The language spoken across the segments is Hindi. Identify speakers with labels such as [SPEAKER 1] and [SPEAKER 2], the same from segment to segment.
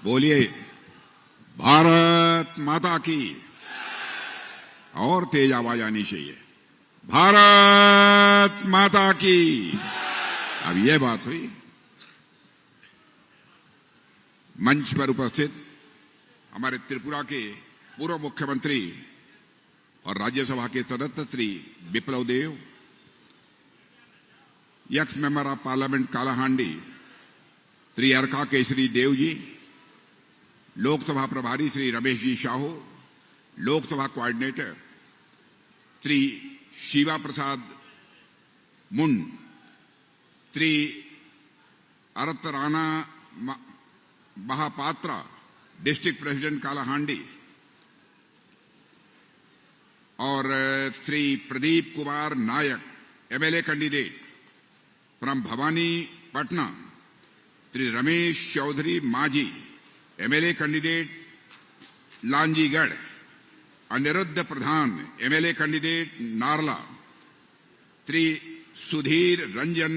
[SPEAKER 1] बोलिए भारत माता की। और तेज आवाज आनी चाहिए। भारत माता की। अब यह बात हुई। मंच पर उपस्थित हमारे त्रिपुरा के पूर्व मुख्यमंत्री और राज्यसभा के सदस्य Shri Biplab Dev, ex member of parliament Kalahandi Shri Arka Kesari Dev ji, Lok Sabha प्रभारी Shri Ramesh ji Sahu, Lok Sabha coordinator Shri Shiva Prasad Mund, Shri Artarana Mahapatra, district president Kalahandi, और Shri Pradeep Kumar Nayak, MLA candidate from Bhawanipatna, Shri Ramesh Chaudhary Majhi, MLA candidate Lanjigarh, Aniruddh Pradhan, MLA candidate Narla, Shri Sudhir Ranjan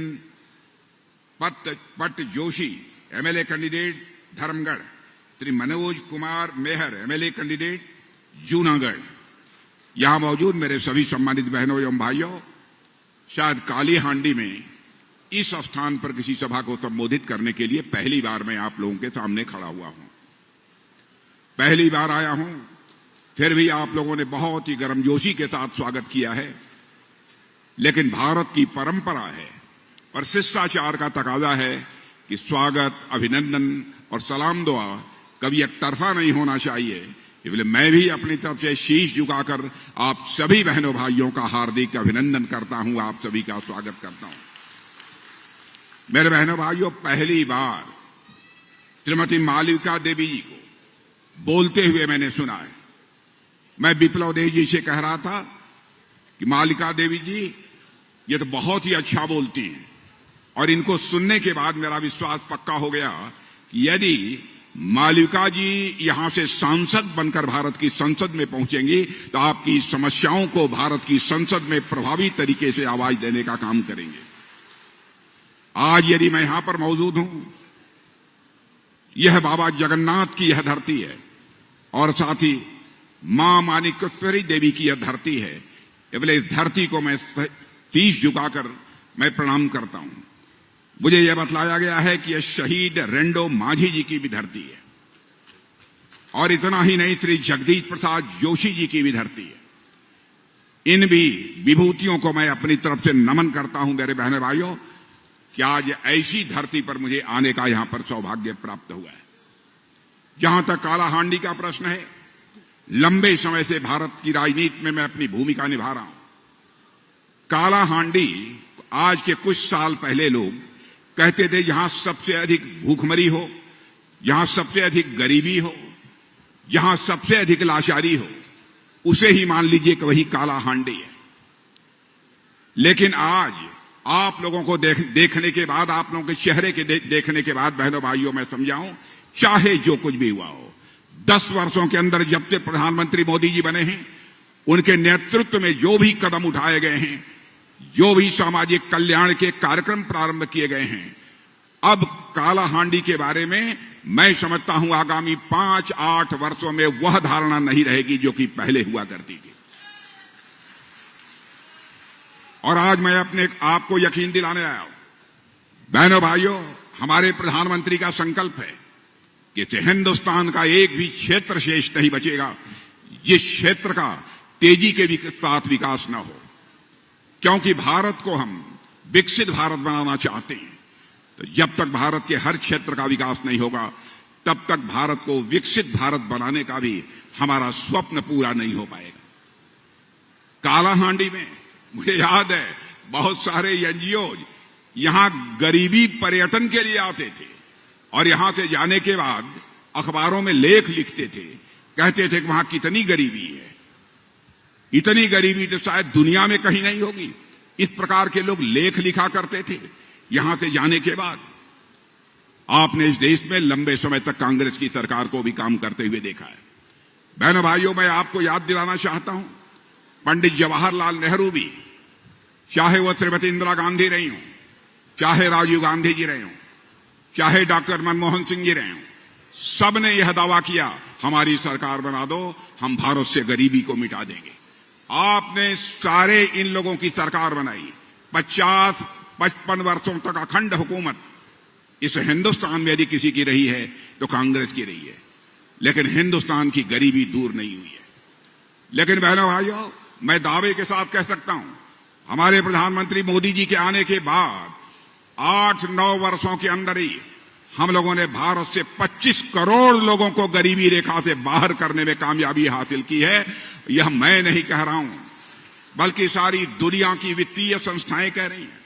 [SPEAKER 1] Patjoshi, MLA candidate Dharmagarh, Shri Manoj Kumar Mehar, MLA candidate Junagadh. यहां मौजूद मेरे सभी सम्मानित बहनों एवं भाइयों, शायद कालीहांडी में इस स्थान पर किसी सभा को संबोधित करने के लिए पहली बार मैं आप लोगों के सामने खड़ा हुआ हूं। पहली बार आया हूं, फिर भी आप लोगों ने बहुत ही गर्मजोशी के साथ स्वागत किया है। लेकिन भारत की परंपरा है और शिष्टाचार का तकाजा है कि स्वागत, अभिनंदन और सलाम दुआ कभी एक तरफा नहीं होना चाहिए। इसलिए मैं भी अपनी तरफ से शीश झुकाकर आप सभी बहनों भाइयों का हार्दिक अभिनंदन करता हूं, आप सभी का स्वागत करता हूं। मेरे बहनों भाइयों, पहली बार श्रीमती मालविका देवी जी को बोलते हुए मैंने सुना है। मैं बिप्लब देव जी से कह रहा था कि मालविका देवी जी ये तो बहुत ही अच्छा बोलती हैं, और इनको सुनने के बाद मेरा विश्वास पक्का हो गया कि यदि मालविका जी यहां से सांसद बनकर भारत की संसद में पहुंचेंगी तो आपकी समस्याओं को भारत की संसद में प्रभावी तरीके से आवाज देने का काम करेंगे। आज यदि मैं यहां पर मौजूद हूं, यह बाबा जगन्नाथ की यह धरती है और साथ ही मां माणिकेश्वरी देवी की यह धरती है। इसलिए इस धरती को मैं शीश झुकाकर मैं प्रणाम करता हूं। मुझे यह बतलाया गया है कि यह शहीद रेंडो माझी जी की भी धरती है, और इतना ही नहीं, श्री जगदीश प्रसाद जोशी जी की भी धरती है। इन भी विभूतियों को मैं अपनी तरफ से नमन करता हूं। मेरे बहने भाइयों, कि आज ऐसी धरती पर मुझे आने का यहां पर सौभाग्य प्राप्त हुआ है। जहां तक कालाहांडी का प्रश्न है, लंबे समय से भारत की राजनीति में मैं अपनी भूमिका निभा रहा हूं। कालाहांडी आज के कुछ साल पहले लोग कहते थे जहां सबसे अधिक भूखमरी हो, जहां सबसे अधिक गरीबी हो, जहां सबसे अधिक लाचारी हो, उसे ही मान लीजिए कि वही कालाहांडी है। लेकिन आज आप लोगों को देखने के बाद, आप लोगों के चेहरे के देखने के बाद बहनों भाइयों, मैं समझाऊं, चाहे जो कुछ भी हुआ हो, 10 वर्षों के अंदर जब से प्रधानमंत्री मोदी जी बने हैं, उनके नेतृत्व में जो भी कदम उठाए गए हैं, जो भी सामाजिक कल्याण के कार्यक्रम प्रारंभ किए गए हैं, अब कालाहांडी के बारे में मैं समझता हूं आगामी 5-8 वर्षों में वह धारणा नहीं रहेगी जो कि पहले हुआ करती थी। और आज मैं अपने आपको यकीन दिलाने आया हूं, बहनों भाइयों, हमारे प्रधानमंत्री का संकल्प है कि हिंदुस्तान का एक भी क्षेत्र शेष नहीं बचेगा जिस क्षेत्र का तेजी के साथ विकास न हो। क्योंकि भारत को हम विकसित भारत बनाना चाहते हैं, तो जब तक भारत के हर क्षेत्र का विकास नहीं होगा, तब तक भारत को विकसित भारत बनाने का भी हमारा स्वप्न पूरा नहीं हो पाएगा। कालाहांडी में मुझे याद है बहुत सारे एनजीओ यहां गरीबी पर्यटन के लिए आते थे, और यहां से जाने के बाद अखबारों में लेख लिखते थे, कहते थे कि वहां कितनी गरीबी है, इतनी गरीबी तो शायद दुनिया में कहीं नहीं होगी। इस प्रकार के लोग लेख लिखा करते थे। यहां से जाने के बाद आपने इस देश में लंबे समय तक कांग्रेस की सरकार को भी काम करते हुए देखा है। बहनों भाइयों, मैं आपको याद दिलाना चाहता हूं, पंडित जवाहरलाल नेहरू भी, चाहे वह श्रीमती इंदिरा गांधी रही हों, चाहे राजीव गांधी जी रहे हों, चाहे डॉक्टर मनमोहन सिंह जी रहे हों, सबने यह दावा किया, हमारी सरकार बना दो, हम भारत से गरीबी को मिटा देंगे। आपने सारे इन लोगों की सरकार बनाई, 50-55 वर्षों तक अखंड हुकूमत इस हिंदुस्तान में यदि किसी की रही है तो कांग्रेस की रही है, लेकिन हिंदुस्तान की गरीबी दूर नहीं हुई है। लेकिन बहनों भाइयों, मैं दावे के साथ कह सकता हूं, हमारे प्रधानमंत्री मोदी जी के आने के बाद 8-9 वर्षों के अंदर ही हम लोगों ने भारत से 25 करोड़ लोगों को गरीबी रेखा से बाहर करने में कामयाबी हासिल की है। यह मैं नहीं कह रहा हूं, बल्कि सारी दुनिया की वित्तीय संस्थाएं कह रही हैं।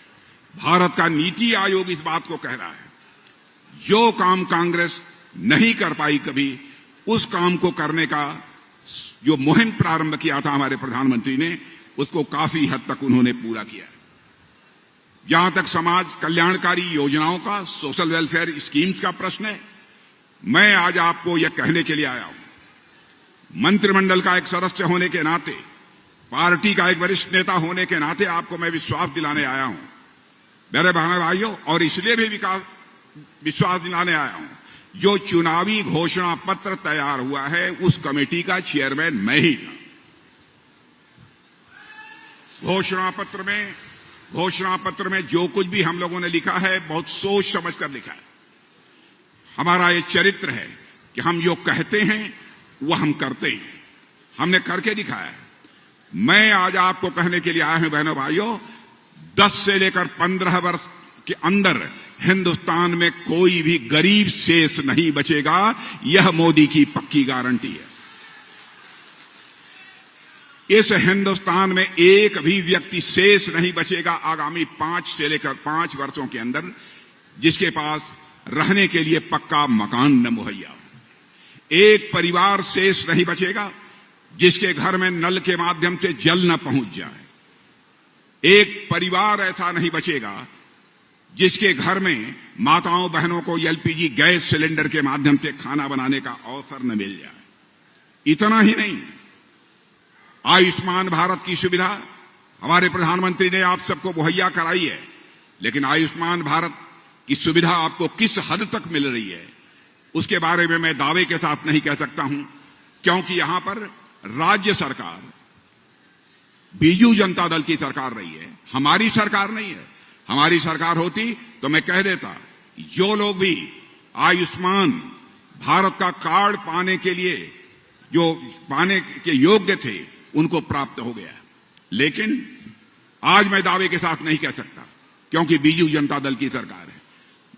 [SPEAKER 1] भारत का नीति आयोग इस बात को कह रहा है। जो काम कांग्रेस नहीं कर पाई कभी, उस काम को करने का जो मुहिम प्रारंभ किया था हमारे प्रधानमंत्री ने, उसको काफी हद तक उन्होंने पूरा किया। जहां तक समाज कल्याणकारी योजनाओं का, सोशल वेलफेयर स्कीम्स का प्रश्न है, मैं आज आपको यह कहने के लिए आया हूं, मंत्रिमंडल का एक सदस्य होने के नाते, पार्टी का एक वरिष्ठ नेता होने के नाते आपको मैं विश्वास दिलाने आया हूं मेरे बहनों भाइयों, और इसलिए भी विश्वास दिलाने आया हूं, जो चुनावी घोषणा पत्र तैयार हुआ है उस कमेटी का चेयरमैन मैं ही था। घोषणा पत्र में जो कुछ भी हम लोगों ने लिखा है, बहुत सोच समझ कर लिखा है। हमारा ये चरित्र है कि हम जो कहते हैं वह हम करते हैं, हमने करके दिखाया है। मैं आज आपको कहने के लिए आया हूं बहनों भाइयों, 10 से लेकर 15 वर्ष के अंदर हिंदुस्तान में कोई भी गरीब शेष नहीं बचेगा। यह मोदी की पक्की गारंटी है। इस हिंदुस्तान में एक भी व्यक्ति शेष नहीं बचेगा आगामी 5 से लेकर 5 वर्षों के अंदर, जिसके पास रहने के लिए पक्का मकान न मुहैया हो। एक परिवार शेष नहीं बचेगा जिसके घर में नल के माध्यम से जल न पहुंच जाए। एक परिवार ऐसा नहीं बचेगा जिसके घर में माताओं बहनों को एलपीजी गैस सिलेंडर के माध्यम से खाना बनाने का अवसर न मिल जाए। इतना ही नहीं, आयुष्मान भारत की सुविधा हमारे प्रधानमंत्री ने आप सबको मुहैया कराई है, लेकिन आयुष्मान भारत की सुविधा आपको किस हद तक मिल रही है उसके बारे में मैं दावे के साथ नहीं कह सकता हूं, क्योंकि यहां पर राज्य सरकार बीजू जनता दल की सरकार रही है, हमारी सरकार नहीं है। हमारी सरकार होती तो मैं कह देता, जो लोग भी आयुष्मान भारत का कार्ड पाने के लिए जो पाने के योग्य थे उनको प्राप्त हो गया। लेकिन आज मैं दावे के साथ नहीं कह सकता, क्योंकि बीजू जनता दल की सरकार है।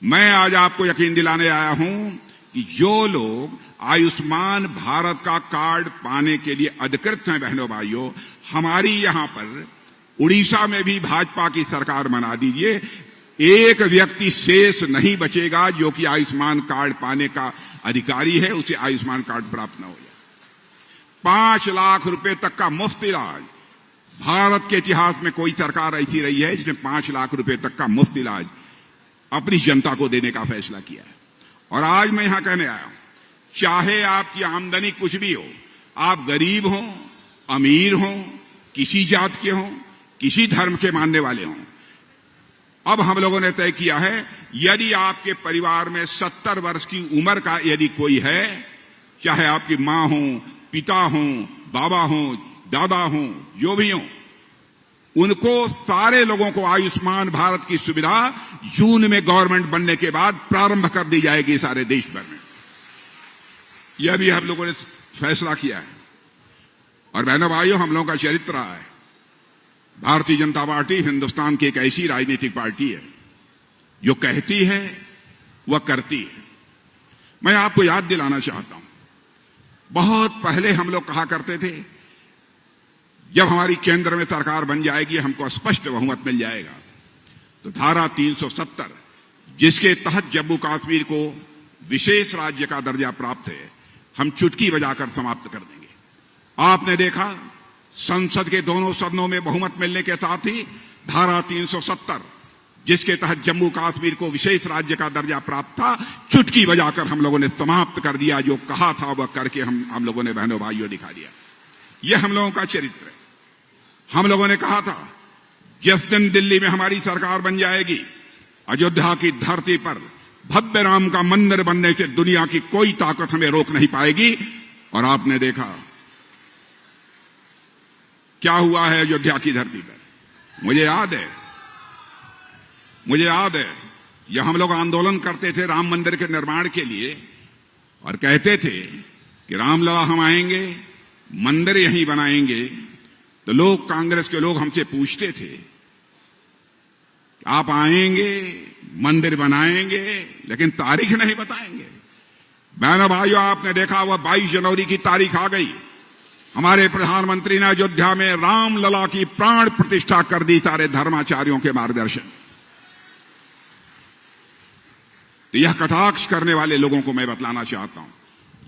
[SPEAKER 1] मैं आज आपको यकीन दिलाने आया हूं कि जो लोग आयुष्मान भारत का कार्ड पाने के लिए अधिकृत हैं बहनों भाइयों, हमारी यहां पर उड़ीसा में भी भाजपा की सरकार बना दीजिए, एक व्यक्ति शेष नहीं बचेगा जो कि आयुष्मान कार्ड पाने का अधिकारी है, उसे आयुष्मान कार्ड प्राप्त न हो जाए। 5 लाख रुपए तक का मुफ्त इलाज, भारत के इतिहास में कोई सरकार ऐसी रही है जिसने 5 लाख रुपए तक का मुफ्त इलाज अपनी जनता को देने का फैसला किया है। और आज मैं यहां कहने आया हूं, चाहे आपकी आमदनी कुछ भी हो, आप गरीब हो, अमीर हो, किसी जात के हो, किसी धर्म के मानने वाले हों, अब हम लोगों ने तय किया है, यदि आपके परिवार में 70 वर्ष की उम्र का यदि कोई है, चाहे आपकी मां हो, पिता हो, बाबा हो, दादा हो, जो भी हो, उनको सारे लोगों को आयुष्मान भारत की सुविधा जून में गवर्नमेंट बनने के बाद प्रारंभ कर दी जाएगी सारे देश भर में। यह भी हम लोगों ने फैसला किया है। और बहनों भाइयों, हम लोगों का चरित्र रहा है, भारतीय जनता पार्टी हिंदुस्तान की एक ऐसी राजनीतिक पार्टी है जो कहती है वह करती है। मैं आपको याद दिलाना चाहता हूं, बहुत पहले हम लोग कहा करते थे, जब हमारी केंद्र में सरकार बन जाएगी, हमको स्पष्ट बहुमत मिल जाएगा, तो धारा 370 जिसके तहत जम्मू कश्मीर को विशेष राज्य का दर्जा प्राप्त है, हम चुटकी बजाकर समाप्त कर देंगे। आपने देखा, संसद के दोनों सदनों में बहुमत मिलने के साथ ही धारा 370 जिसके तहत जम्मू कश्मीर को विशेष राज्य का दर्जा प्राप्त था, चुटकी बजाकर हम लोगों ने समाप्त कर दिया। जो कहा था वह करके हम लोगों ने बहनों भाइयों दिखा दिया। यह हम लोगों का चरित्र है। हम लोगों ने कहा था, जिस दिन दिल्ली में हमारी सरकार बन जाएगी, अयोध्या की धरती पर भव्य राम का मंदिर बनने से दुनिया की कोई ताकत हमें रोक नहीं पाएगी। और आपने देखा क्या हुआ है अयोध्या की धरती पर। मुझे याद है यह हम लोग आंदोलन करते थे राम मंदिर के निर्माण के लिए और कहते थे कि रामलला हम आएंगे, मंदिर यहीं बनाएंगे। तो लोग, कांग्रेस के लोग हमसे पूछते थे आप आएंगे, मंदिर बनाएंगे, लेकिन तारीख नहीं बताएंगे। बहनों भाइयों, आपने देखा वह 22 जनवरी की तारीख आ गई। हमारे प्रधानमंत्री ने अयोध्या में रामलला की प्राण प्रतिष्ठा कर दी सारे धर्माचार्यों के मार्गदर्शन। तो यह कटाक्ष करने वाले लोगों को मैं बतलाना चाहता हूं,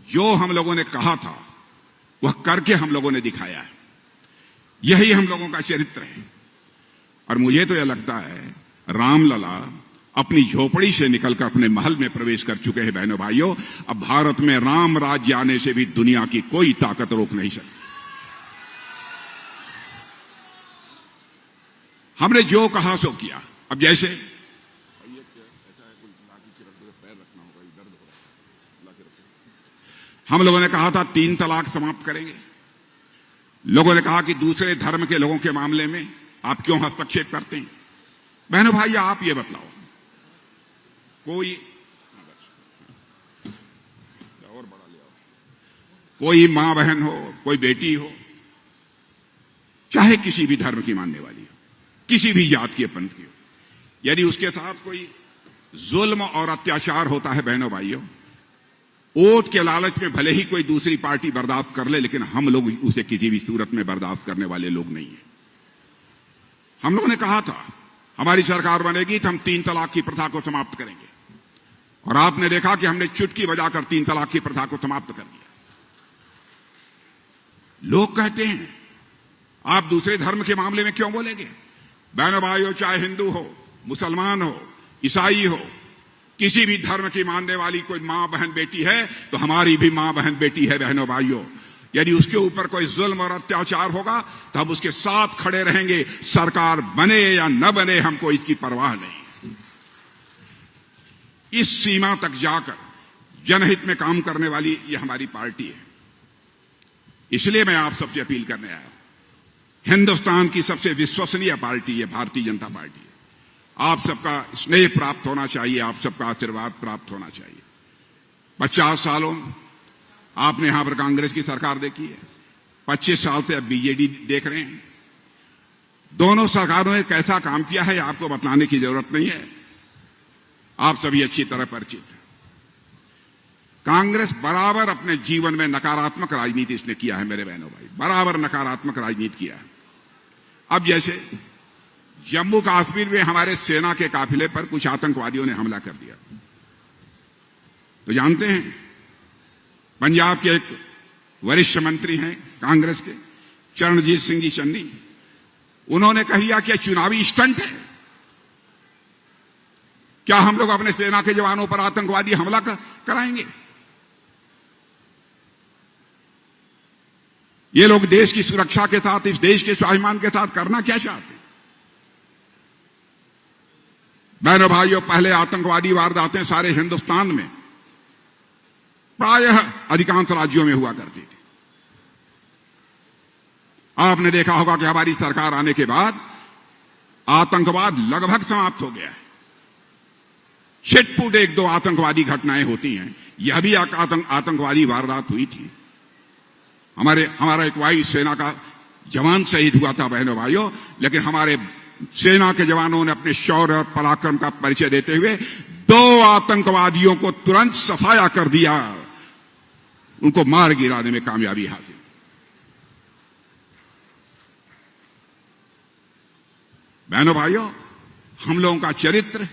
[SPEAKER 1] जो हम लोगों ने कहा था वह करके हम लोगों ने दिखाया है। यही हम लोगों का चरित्र है। और मुझे तो यह लगता है रामलला अपनी झोपड़ी से निकलकर अपने महल में प्रवेश कर चुके हैं। बहनों भाइयों, अब भारत में राम राज्य आने से भी दुनिया की कोई ताकत रोक नहीं सकती। हमने जो कहा सो किया। अब जैसे हम लोगों ने कहा था 3 तलाक समाप्त करेंगे। लोगों ने कहा कि दूसरे धर्म के लोगों के मामले में आप क्यों हस्तक्षेप करते हैं। बहनों भाई, आप ये बतलाओ, कोई मां बहन हो, कोई बेटी हो, चाहे किसी भी धर्म की मानने वाली हो, किसी भी जात की पंथ की हो, यदि उसके साथ कोई जुल्म और अत्याचार होता है, बहनों भाइयों, वोट के लालच में भले ही कोई दूसरी पार्टी बर्दाश्त कर ले, लेकिन हम लोग उसे किसी भी सूरत में बर्दाश्त करने वाले लोग नहीं हैं। हम लोगों ने कहा था हमारी सरकार बनेगी तो हम 3 तलाक की प्रथा को समाप्त करेंगे। और आपने देखा कि हमने चुटकी बजाकर 3 तलाक की प्रथा को समाप्त कर दिया। लोग कहते हैं आप दूसरे धर्म के मामले में क्यों बोलेंगे। बहनों भाइयों, चाहे हिंदू हो, मुसलमान हो, ईसाई हो, किसी भी धर्म की मानने वाली कोई मां बहन बेटी है तो हमारी भी मां बहन बेटी है। बहनों भाइयों, यदि उसके ऊपर कोई जुल्म और अत्याचार होगा तो हम उसके साथ खड़े रहेंगे। सरकार बने या न बने, हमको इसकी परवाह नहीं। इस सीमा तक जाकर जनहित में काम करने वाली यह हमारी पार्टी है। इसलिए मैं आप सबसे अपील करने आया हूं। हिंदुस्तान की सबसे विश्वसनीय पार्टी है भारतीय जनता पार्टी है। आप सबका स्नेह प्राप्त होना चाहिए, आप सबका आशीर्वाद प्राप्त होना चाहिए। 50 सालों आपने यहां पर कांग्रेस की सरकार देखी है, 25 साल से अब बीजेडी देख रहे हैं। दोनों सरकारों ने कैसा काम किया है आपको बतलाने की जरूरत नहीं है, आप सभी अच्छी तरह परिचित हैं। कांग्रेस बराबर अपने जीवन में नकारात्मक राजनीति इसने किया है। मेरे बहनों भाई, बराबर नकारात्मक राजनीति किया है। अब जैसे जम्मू कश्मीर में हमारे सेना के काफिले पर कुछ आतंकवादियों ने हमला कर दिया, तो जानते हैं पंजाब के एक वरिष्ठ मंत्री हैं कांग्रेस के, चरणजीत सिंह जी चन्नी, उन्होंने कह दिया कि चुनावी स्टंट है। क्या हम लोग अपने सेना के जवानों पर आतंकवादी हमला कराएंगे? ये लोग देश की सुरक्षा के साथ, इस देश के स्वाभिमान के साथ करना क्या चाहते हैं? बहनों भाइयों, पहले आतंकवादी वारदातें सारे हिंदुस्तान में प्रायः अधिकांश राज्यों में हुआ करती थी। आपने देखा होगा कि हमारी सरकार आने के बाद आतंकवाद लगभग समाप्त हो गया है। छिटपुट 1-2 आतंकवादी घटनाएं होती हैं। यह भी आतंकवादी वारदात हुई थी। हमारा एक वायु सेना का जवान शहीद हुआ था बहनों भाइयों, लेकिन हमारे सेना के जवानों ने अपने शौर्य और पराक्रम का परिचय देते हुए 2 आतंकवादियों को तुरंत सफाया कर दिया, उनको मार गिराने में कामयाबी हासिल। बहनों भाइयों, हम लोगों का चरित्र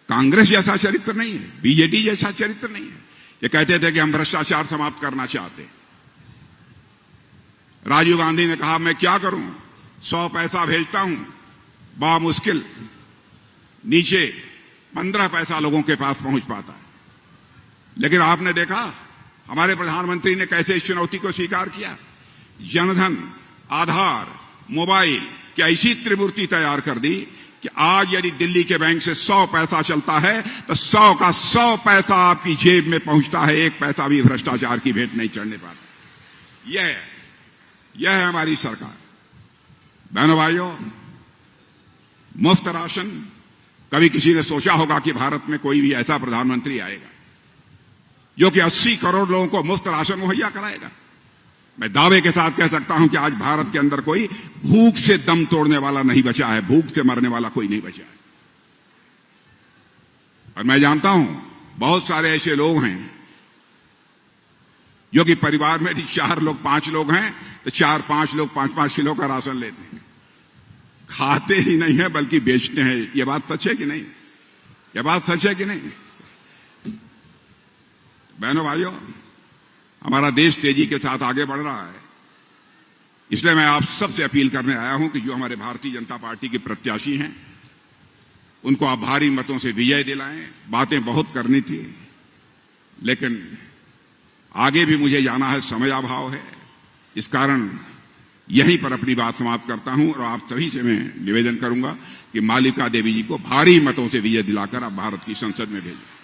[SPEAKER 1] कांग्रेस जैसा चरित्र नहीं है, बीजेडी जैसा चरित्र नहीं है। ये कहते थे कि हम भ्रष्टाचार समाप्त करना चाहते हैं। राजीव गांधी ने कहा मैं क्या करूं, 100 पैसा भेजता हूं, बा मुश्किल नीचे 15 पैसा लोगों के पास पहुंच पाता है। लेकिन आपने देखा हमारे प्रधानमंत्री ने कैसे इस चुनौती को स्वीकार किया। जनधन, आधार, मोबाइल की ऐसी त्रिमूर्ति तैयार कर दी कि आज यदि दिल्ली के बैंक से 100 पैसा चलता है तो 100 का 100 पैसा आपकी जेब में पहुंचता है, 1 पैसा भी भ्रष्टाचार की भेंट नहीं चढ़ने पाता। यह है हमारी सरकार। बहनों भाइयों, मुफ्त राशन, कभी किसी ने सोचा होगा कि भारत में कोई भी ऐसा प्रधानमंत्री आएगा जो कि 80 करोड़ लोगों को मुफ्त राशन मुहैया कराएगा? मैं दावे के साथ कह सकता हूं कि आज भारत के अंदर कोई भूख से दम तोड़ने वाला नहीं बचा है, भूख से मरने वाला कोई नहीं बचा है। और मैं जानता हूं बहुत सारे ऐसे लोग हैं जो कि परिवार में 4 लोग 5 लोग हैं तो 4-5 लोग 5-5 किलो का राशन लेते हैं, खाते ही नहीं है बल्कि बेचते हैं। यह बात सच है कि नहीं? यह बात सच है कि नहीं? बहनों भाइयों, हमारा देश तेजी के साथ आगे बढ़ रहा है, इसलिए मैं आप सबसे अपील करने आया हूं कि जो हमारे भारतीय जनता पार्टी के प्रत्याशी हैं उनको आप भारी मतों से विजय दिलाएं। बातें बहुत करनी थी, लेकिन आगे भी मुझे जाना है, समय अभाव है, इस कारण यहीं पर अपनी बात समाप्त करता हूं और आप सभी से मैं निवेदन करूंगा कि मालिका देवी जी को भारी मतों से विजय दिलाकर आप भारत की संसद में भेजें।